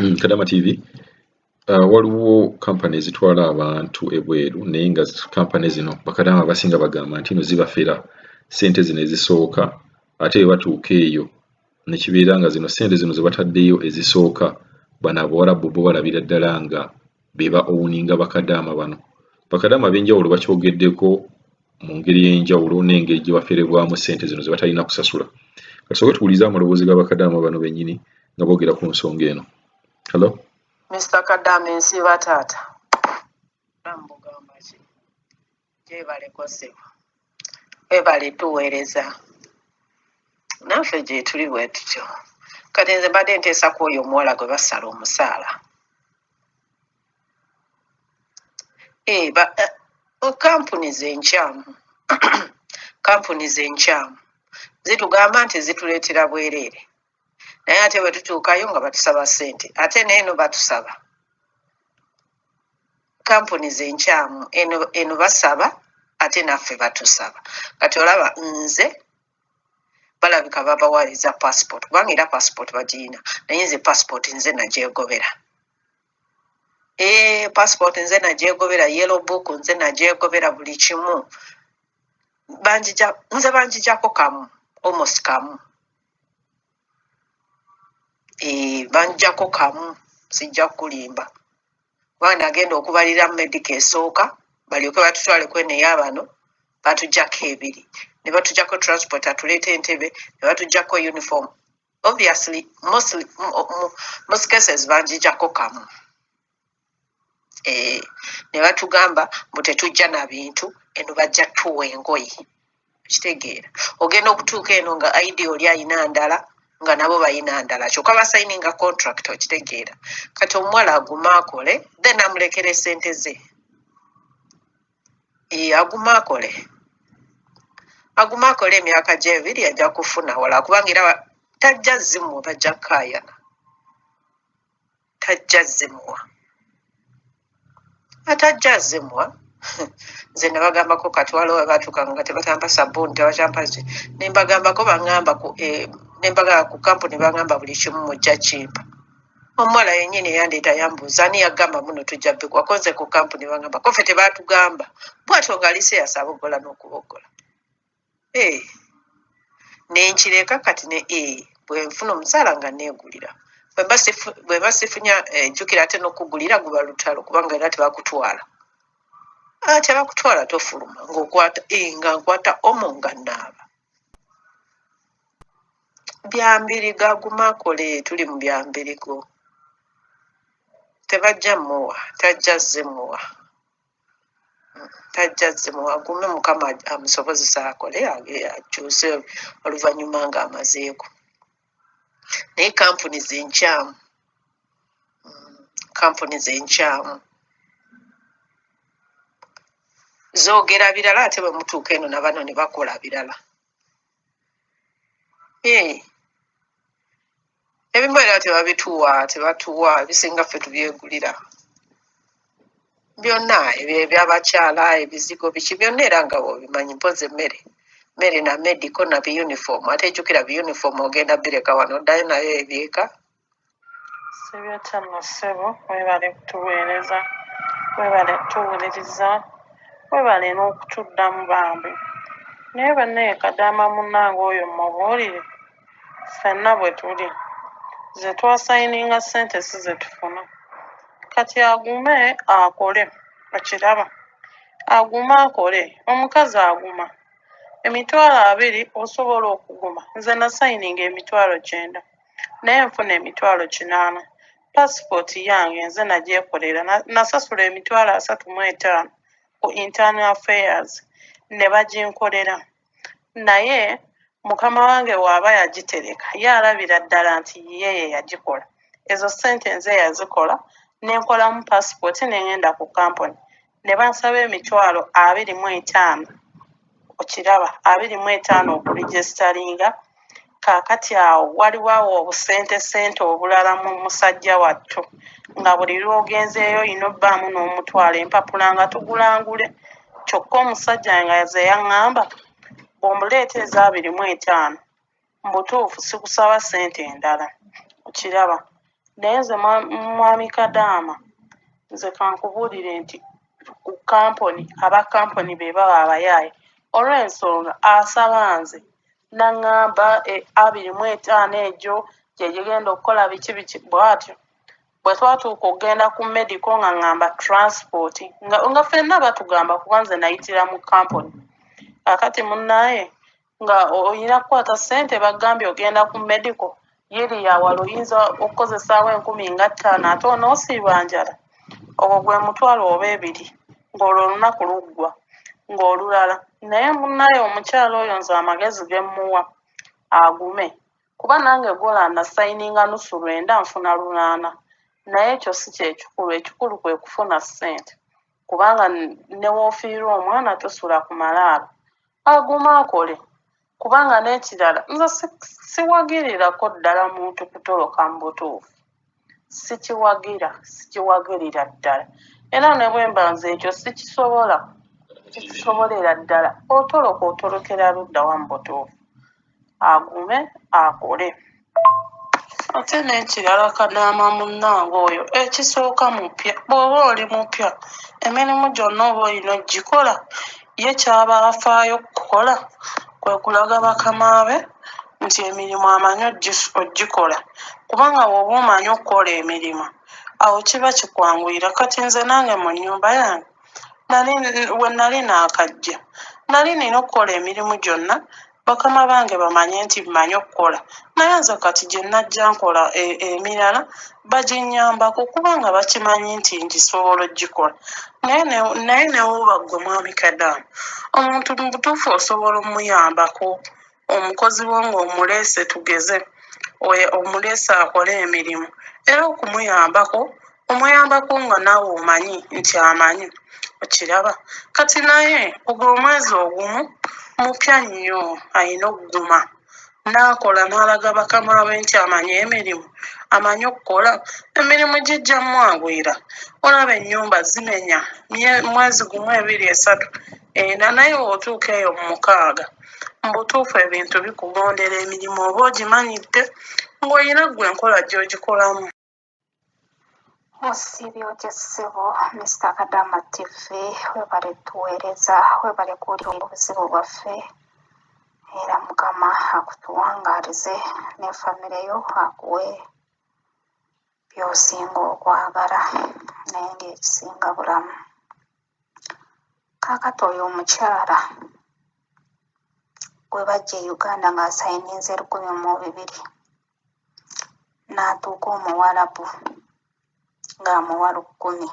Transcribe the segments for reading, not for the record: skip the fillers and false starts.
Kadama TV waliwo kampani ezitwala abantu ebweru naye nga kampani zino bakadama basinga bagamba nti no zibafera sente zino ezisooka ate batuuka eyo nekibeera nga zino sente zino zebataddeyo ezisooka bano abawarabu bo balabira ddala nga beba owuninga bakadama bano. Bakadama ab'enjawulo bakyogeddeko mu ngeri y'enjawulo n'engeri gye baferebwamu sente zino ze batalina kusasula. Kasooke tuwulize amaloboozi ga bakadama bano bennyini nga boogera ku nsonga eno. Hello? Mr. Kadama ensiba taata. Namugamba ki? Gyebale kosebwa. Webale tuweereza. Naffe gye tuli bwe tutyo. Kati nze mbadde nteesa ku oyo omuwala gwe basala omusaala. Kampuni z'enkyamu. Kampuni z'enkyamu. Zitugamba nti zituleetera bwereere. Naye ate bwe tutuukayo nga batusaba ssente. Ate n'eno batusaba. Kampuni z'enkyamu eno basaba ate naffe batusaba. Kati olaba nze balabika babawaliza passport. Kubanga era passport bagiyina. Naye nze passport nze nagyegobera. Passport nze nagyegobera, yellow book nze nagyegobera buli kimu. Nze banjijako kamu. Almost kamu. Banjako kamu. Sijja kulimba. Kubanga nagenda okubalira medical esooka. Balyoke batutwale kwene y'abano. Batujjako ebiri. Ne batujjako transport atuleeta Entebbe. Ne batujjako uniform. Obviously, most cases banjijako kamu. Ne batugamba mbu tetujja na bintu eno bajja tuwa engoye. Kitegeera. Ogenda okutuuka eno nga ID oli ayina ndala nga nabo bayina ndala. Kyokka basayininga contract okitegeera. Kati omuwala aguma akole then amulekere ssente ze. Aguma akole. Aguma akole emyaka gye ebiri ajja kufuna wala kubanga era tajja zimuwa bajja kaayana. Tajja zimuwa. Atajja zimuwa. Nze ne bagambako kati waliwo we baatuuka nga tebatampa sabbuuni tebatampa ki. Ne mbagambako bangamba ku kampuni bangamba buli kimu mujja kimpa. Omuwala yennyini yandeeta yambuuza ani yagamba muno tujja bikuwako nze ku kampuni bangamba ko ffe tebaatugamba bw'atyo nga Alisi yasabogola n'okubogola. Nenkireka kati bwe nfuna omusaala nga neegulira. Bwe basifunya jjukira ate n'okugulira guba lutalo kubanga era tebakutwala. Tebakutwala tofuluma nga nkwata omo nga naaba. Byambiri gaguma akole tuli mu byambirigo. Tebajja muwa, tajja zimuwa. Tajja zimuwa agume Mukama amusobozesa akole akyuse oluvannyuma nga amazeeko. Naye kampuni z'enkyamu. Kampuni z'enkyamu. Zoogera birala ate bwe mutuuka eno na bano ne bakola birala. Ebimu era tebatuwa ebisinga ffe tubyegulira. Byonna ebyabakyala ebizigo biki byonna era nga bw'obimanyi mpoze emmere na medical na biyunifomu ate ejjukira biyunifomu ogenda bireka wano oddayo nayo ebyeka. Sebyotama ssebo webale kutuweereza webale kutuwuliriza webale n'okutuddamu bambi. Naye bannaye Kadama munnange oyo mubuulire ffenna bwe tuli ze twasayininga ssente si ze tufuna. Kati agume akole okiraba. Aguma akole omukazi aguma. Emitwalo 2 osobola okuguma. Nze nasayininga emitwalo 9 naye nfuna emitwalo 8. Passport yange nze nagyekolera nasasula emitwalo 35 ku internal affairs ne baginkolera. Naye mukama wange waaba yagitereka yalabira ddala nti yeye yagikola. Ezo ssente nze yazikola nenkolamu passport nengenda ku kampuni ne bansaba emitwalo 25. Okiraba 25 okuregistaringa. Kaakati awo waliwo awo obusente obulala mu musajja wattu nga buli lw'ogenzeeyo olina obbaamu n'omutwalo empapula nga tugulangule. Kyokka omusajja nga ze yaŋŋamba bw'omuleeta eza 25 mu butuufu sikusaba ssente endala. Okiraba naye nze mwami Kadaama nze kankubuulire nti ku kampuni abakampuni be baba abayaaye olw'ensonga asaba nze naŋŋamba 25 egyo gyegigenda okukola biki bw'atyo bwe twatuuka okgenda ku medical nga ŋŋamba transport nga ffenna batugamba kuba nze nayitira mu kampuni akati munnaaye nga oyina kukwata ssente bagambye ogenda ku medical yiri yawala oyinza okukozesaawo 15,000 ate onoosiiba njala ogwo gwe mutwalo oba 2 ng'olwo olunaku luggwa ng'olulala naye munnaaye omukyalo oyo nze amagezi ge mmuwa agume kuba nange gola nasayininga nusu 9 nfuna 8 naye ekyo si kyekikulu ekikulu kwe kufuna ssente kubanga ne woofiirwa omwana tosula ku malaalo aguma akole kubanga n'ekirala nze siwagirirako ddala muntu kutoloka mu butuufu sikiwagirira ddala era ne bwe mba nze ekyo sikisobolera ddala otoloka otolokera luddawa mu butuufu agume akole ate n'ekirala Kadaama munnange oyo ekisooka mupya bw'oba oli mupya emirimu gyonna oba olina ogikola ye kyaba afaayo kukola kwe kulaga bakama be nti emirimu amanyi ogikola kubanga bw'oba omanyi okukola emirimu awo kiba kikwanguyira kati nze nange mu nnyumba yange we nali naakajja nali nina okukola emirimu gyonna bakama bange bamanye nti mmanyi okukola naye nze kati gye najja nkola emirala baginnyambako kubanga bakimanyi nti ngisobola ogikola naye newuuba ggwe mwami Kadaama omuntu mu butuufu osobola omuyambako omukozi wo ng'omuleese tugeze omuleese akole emirimu era okumuyambako omuyambako nga naawe omanyi nti amanyi okiraba kati naye ogwo omwezi ogumu mupya nnyo alina okuguma n'akola n'alaga bakama be nti amanyi emirimu amanyi okukola emirimu gijja mwanguyira olaba ennyumba zimenya mwezi gumu 2 3 4 naye otuuka eyo mu 6 mu butuufu ebintu bikugondera emirimu oba ogimanyidde ng'olina gwe enkola gy'ogikolamu. Osibye otya ssebo Mr. Kadaama TV webale tuweereza webale kuwulira obuzibu bwaffe era Mukama akutuwangaalize ne famire yo akuwe by'osinga okwagala naye ng'ekisinga bulamu. Kaakati oyo omukyala gwe bajja e Uganda ng'asayininze 1,200 n'atuuka Omuwarabu ng'amuwa 10,000.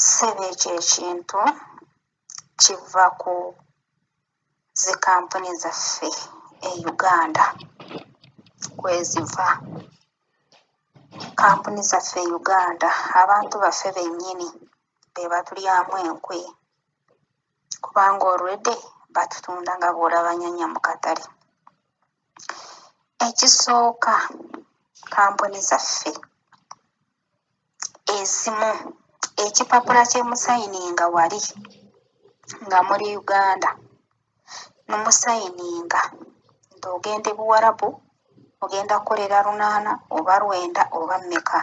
Ssebo ekyo ekintu kiva ku zi kampuni zaffe e Uganda kweziva. Kampuni zaffe e Uganda abantu baffe bennyini be batulyamu enkwe kubanga olwedde batutunda nga bw'olaba nnyanya mu katale. Ekisooka kampuni zaffe ezimu ekipapula kyemusayininga wali nga muri Uganda numusayininga nti ogenda e Buwarabu ogenda kukolera 8 oba 9 oba mmeka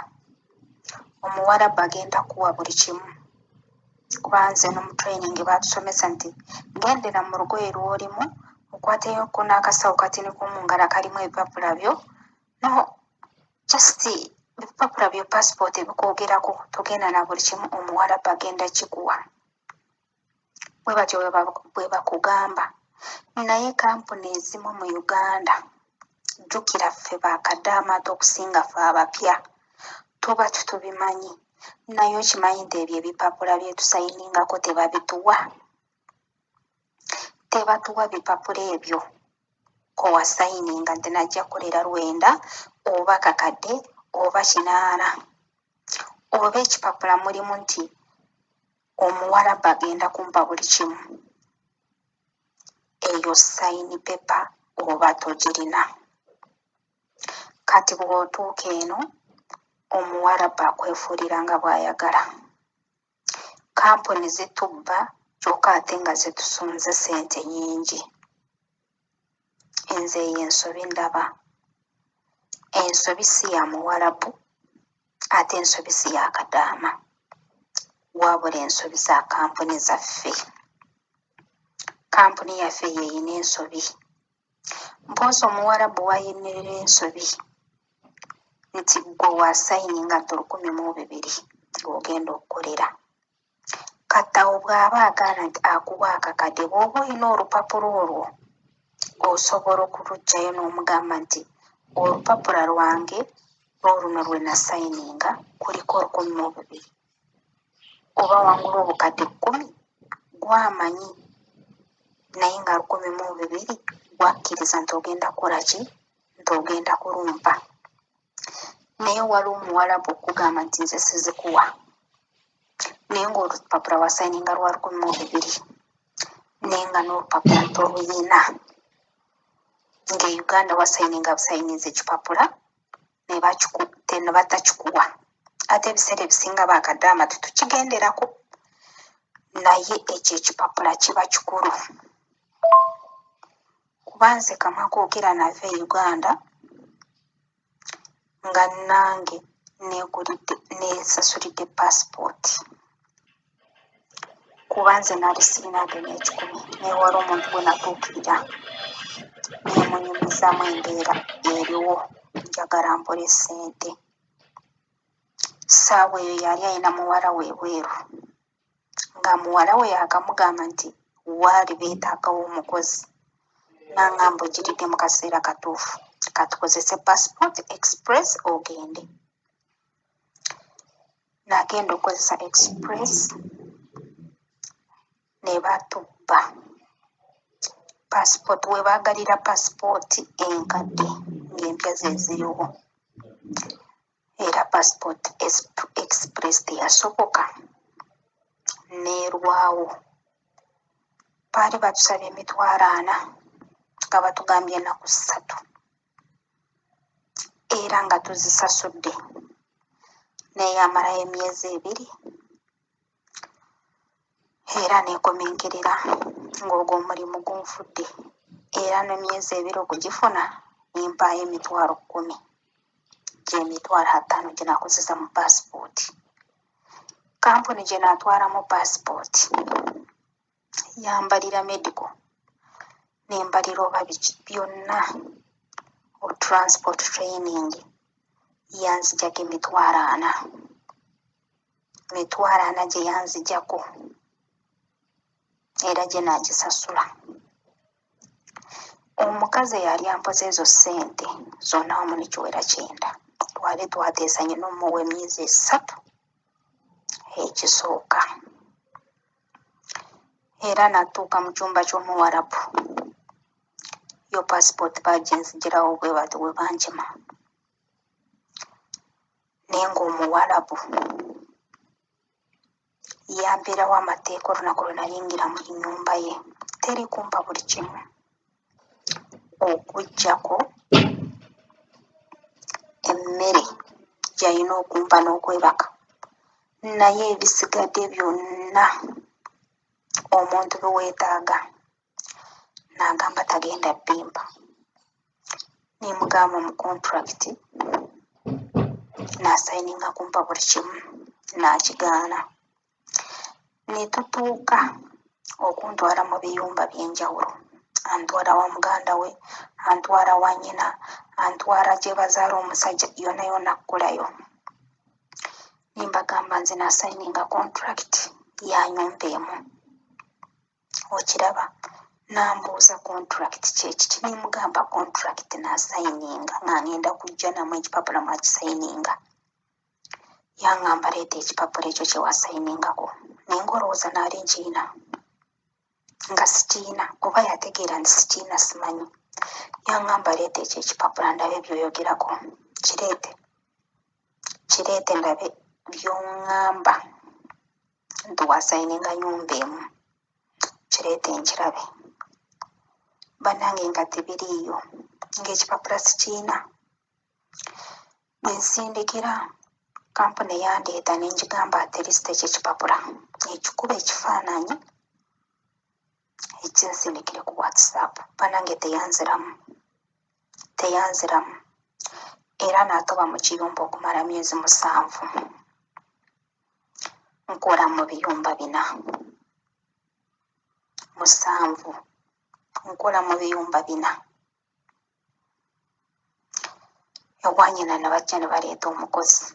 Omuwarabu agenda kuwa buli kimu kuba nze no mu training baatusomesa nti gendera mu lugoye lw'olimu okwateyo n'akasawo katini mu ngalo kalimu ebipapula byo no just ebipapula byo passport ebikwogerako togenda na buli kimu Omuwarabu agenda kikuwa bwe batyo bwe bakugamba. Naye kampuni ezimu mu Uganda jjukira ffe ba Kadaama okusinga ffe abapya tuba tubimanyi naye okimanyi nti ebyo ebipapula bye tusayiningako tebatuwa bipapula ebyo ko wasayininga nti najja kukolera 9 oba kakadde oba 8 oba ekipapula mulimu nti Omuwarabu agenda kumpa buli kimu. Eyo sayini pepa oba togirina. Kati bw'otuuka eno Omuwarabu akwefuulira nga bw'ayagala. Kampuni zitubba kyokka ate nga zitusunze ssente nnyingi. Nze eyo ensobi ndaba. ensobi si ya Muwarabu ate ensobi si ya Kadaama wabula ensobi za kampuni zaffe. Kampuni yaffe yeyina ensobi. Mpozi Omuwarabu wayimirira ensobi nti gwe wasayininga $1,200 ng'ogenda okukolera. Katawo bw'aba agaana nti akuwa akakadde, bw'oba olina olupapula olwo osobola okulugyayo n'omugamba nti olupapula lwange lwoluno lwe nasayininga kuliko $1,200 oba wangula obukadde 10 gwamanyi naye nga $1,200 gwakkiriza nti ogenda kukola ki, nti ogenda kulumpa. Naye waliwo Omuwarabu okugamba nti nze sizikuwa naye ng'olupapula wasayininga lwa $1,200 naye nga n'olupapula toluyina. Nga Uganda wasayininga busayiniza ekipapula ne batakikuwa. Ate ebiseera ebisinga bakadaama tetukigenderako naye ekyo ekipapula kiba kikulu. Kuba nze kamwa koogera nava e Uganda nga nange nesasulidde passport kuba nze nali sirinaaga n'ekikumi naye wali omuntu gwe natuukirira nemunyumizaamu embeera eriwo njagala mpole ssente. Ssaawa eyo yali alina muwala we ebweru nga muwala we yakamugamba nti waali beetaagawo omukozi n'angamba ogiridde mu kaseera katuufu katukozese passport express ogende. Nagenda okukozesa express ne batubba passport. Webaagalira passport enkadde ng'empya ze ziriwo era passport express teyasoboka neerwawo. Baali batusabye $40,000 nga batugambye ennaku 3 era nga tuzisasudde naye yamalayo emyezi 2 era neekomenkerera ng'ogwo omulimu gunfudde era n'emyezi 2 okugifuna nempaayo $10,000 $5,000 gye nakozesa mu passport. Kampuni gye naatwalamu passport yambalira medical nembalira oba byonna transport training yanzijako $40,000 gye yanzijako era gye nagisasula. Omukazi eyali ampoza ezo ssente zonna wamu nekiwera 9 twali twateesanye n'omuwa emyezi 3 ekisooka era natuuka mu kyumba ky'Omuwarabu yo passport baginzigirawo bwe bati bwe banjima naye ng'Omuwarabu yampeerawo amateeka olunaku lwe nayingira mu nnyumba ye teri kumpa buli kimu okuggyako emmere gy'alina okumpa n'okwebaka, naye ebisigadde byonna omuntu bwe weetaaga n'agamba tagenda bimpa. Nemugamba mu contract n'asayininga kumpa buli kimu n'akigaana. Ne tutuuka okuntwala mu biyumba by'enjawulo, antwala wa muganda we, antwala wa nnyina, antwala gye bazaala omusajja, yonna yonna kkulayo. Nembagamba nze n'asayininga contract ya nnyumba emu. Okiraba n'ambuuza contract kyekiki, nemugamba contract n'asayininga nga ngenda kujja namu ekipapula mwakisayininga. Yangamba leeta ekipapula ekyo kye wasayiningako naye ng'olowooza naali nkiina nga sikiina oba yategeera nti sikiina simanyi. Yangamba leeta ekyo ekipapula ndabe by'oyogerako, kireete ndabe by'oŋŋamba nti wasayininga nnyumba emu, kireete nkirabe. Bannange nga tebiriiyo ng'ekipapula sikiina. Bwe nsindikira kampuni eyandeeta ne ngigamba ate lisita eky'ekipapula ekikuba ekifaananyi ekinsindikire ku WhatsApp. Bannange teyanziramu. era n'atoba mu kiyumba okumala myezi 7. Nkola mu biyumba 4. 7. Nkola mu biyumba 4. Ewanyina ne bajja ne baleeta omukozi.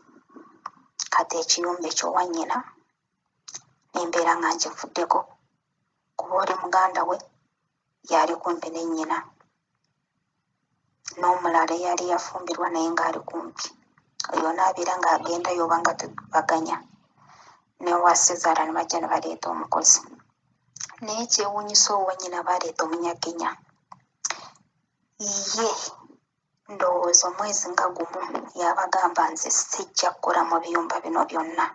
Kati ekiyumba ekyo wanyina nembeera nga nkivuddeko kuba oli muganda we yali kumpi ne nnyina, n'omulala eyali yafumbirwa naye ng'ali kumpi. Oyo n'abeera ng'agendayo oba nga tubaganya. Ne wa Sezaala ne bajja ne baleeta omukozi. Naye kyewuunyisa owanyina baleeta Omunyakenya. Ye ndowooza omwezi nga gumu yabagamba nze sijja kukola mu biyumba bino byonna.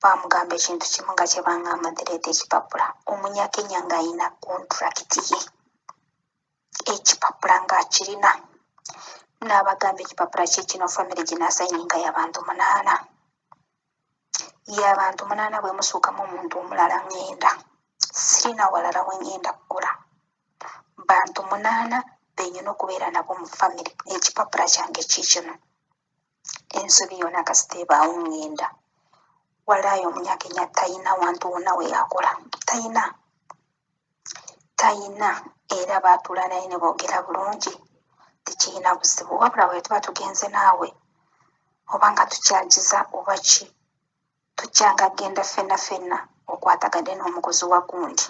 Bamugamba ekintu kimu nga kye bangamba ntireeta ekipapula. Omunyakenya ng'ayina kontulakiti ye, ekipapula ng'akirina. N'abagamba ekipapula kye kino famire ginaasayininga y'abantu 8. Y'abantu 8 bwe musuukamu omuntu omulala ngenda. Sirina walala we ngenda kukola. Bantu 8 benyina okubeera nabo mu famire. Ekipapula kyange kiikino. Ensobi yonna kasiteebaawo ngenda. Walaayo Omunyakenya tayina wantu wonna we yakola. Tayina. Era baatula naye ne boogera bulungi. Tekirina buzibu. Wabula bwe tuba tugenze naawe oba nga tukyagiza oba ki, tujjanga genda ffenna okwatagadde n'omukozi wa gundi.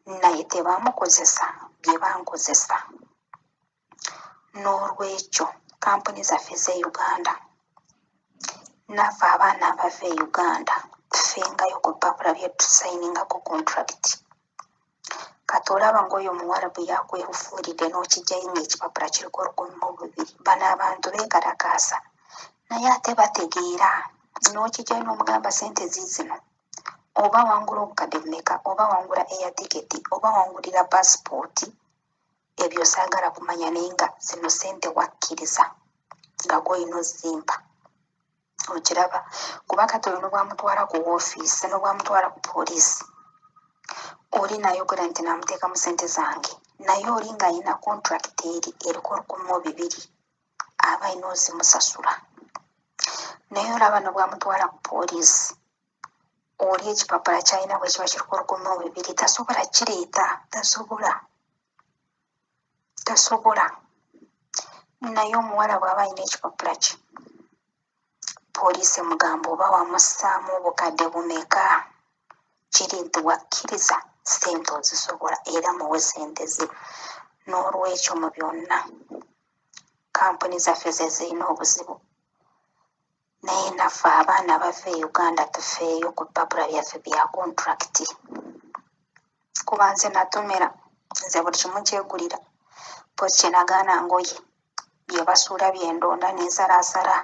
Naye tebamukozesa bye bankozesa. N'olwekyo kampuni zaffe z'e Uganda, naffe abaana abava e Uganda tufengayo ku bipapula bye tusayiningako kontulakiti. Kati olaba ng'oyo Omuwarabu yakwefuulidde n'okijjayo ng'ekipapula kiriko 12. Bano abantu beekalakaasa naye ate bategeera. N'okijjayo n'omugamba sente ziizino, oba wangula obukadde bumeka, oba wangula air ticket, oba wangulira paasipooti. Ebyo saagala kumanya naye nga zino sente wakkiriza nga gw'olina ozimpa. Okiraba kuba kati oyo n'obwamutwala ku woofiisi n'obwamutwala ku poliisi, oli nayogera nti namuteeka mu sente zange, naye oli ng'ayina kontulakiti eri eriko 12 aba ayina ozimusasula. Naye olaba n'obwamutwala ku poliisi, oli ekipapula kyalina bwe kiba kiriko 12 tasobola kireeta. Tasobola. Naye omuwala bw'aba alina ekipapula kye, poliisi emugamba oba wamussaamu obukadde bumeka, kiri nti wakkiriza sente ozisobola era muwe sente ze. N'olwekyo mu byonna kampuni zaffe ze zirina obuzibu. Naye naffe abaana bava e Uganda tufeeyo ku bipapula byaffe bya kontulakiti. Kuba nze natomera, nze buli kimu kyegulira. Pozi kye nagaana ngoye bye basuula byendonda n'ensalaasala.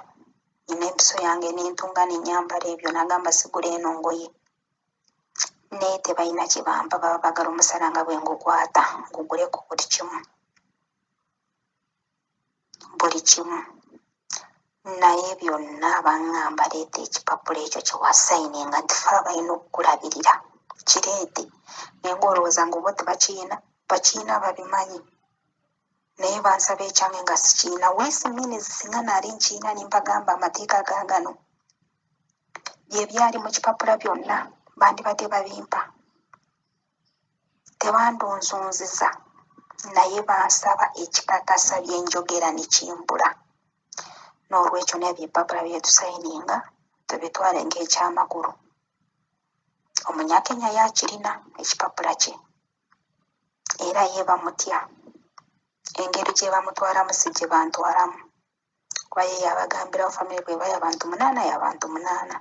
Nina empiso yange n'entunga n'ennyambala ebyo nagamba sigula eno ngoye. Naye tebalina kye bampa, baba baagala omusala nga bwe ngukwata nguguleko buli kimu. Naye byonna baŋŋamba leeta ekipapula ekyo kye wasayininga nti fe abalina okukulabirira kireete. Naye ng'olowooza ng'oba tebakiina, bakiina babimanyi. Naye bansaba ekyange nga sikiina. Weesi minutes singa naali nkiina nimbagamba amateeka gaagano bye byali mu kipapula byonna bandibadde babimpa. Tebandonzonziza naye bansaba ekikakasa bye njogera ne kimbula. N'olwekyo n'ebyo ebipapula bye tusayininga tubitwale ng'ekyamakulu. Omunyakenya yakirina ekipapula kye era ye bamutya. Engeri gye bamutwalamu si gye bantwalamu. Kuba ye yabagambirawo famire bwe ba y'abantu 8 y'abantu 8.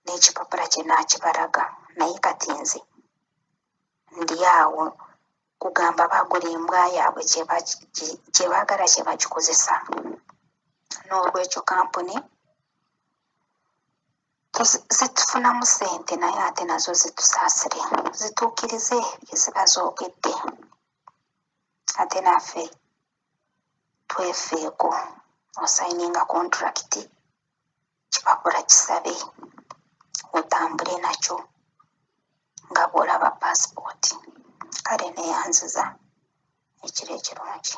N'ekipapula kye n'akibalaga. Naye kati nze ndi awo kugamba bagula embwa yaabwe kye baagala kye bagikozesa. N'olwekyo kampuni zitufunamu sente naye ate nazo zitusaasire, zituukirize bye ziba zoogedde. Ate naffe twefeeko. Osayininga kontulakiti, kipapula kisabe, otambule nakyo nga bw'olaba paasipooti. Kale neeyanziza ekiro ekirungi.